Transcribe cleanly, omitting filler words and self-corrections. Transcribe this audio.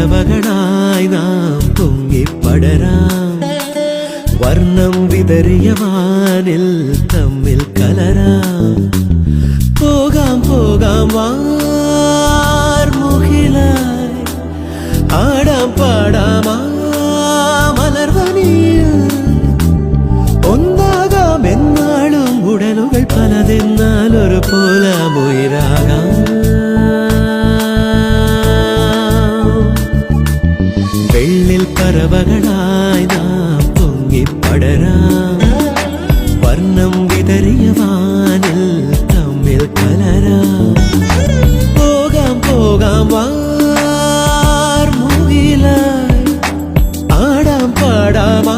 പറവകളായി നാം പൊങ്ങിപ്പടരാം വർണ്ണം വിതറിയ വാനിൽ തമ്മിൽ കലരാം പോകാം പോകാം വാർമുകിലായി ആടാം പാടാം മലർവനിയിൽ ഒന്നാകാം എന്നാളും ഉടലുകൾ പലതെന്നാൽ ഒരു പോലാമുയിരാകാം വെള്ളിൽ പറവകളായി നാം പൊങ്ങിപ്പടരാം വർണ്ണം വിതറിയ വാനിൽ തമ്മിൽ കലരാം പോകാം പോകാം വാർമുകിലായി ആടാം പാടാം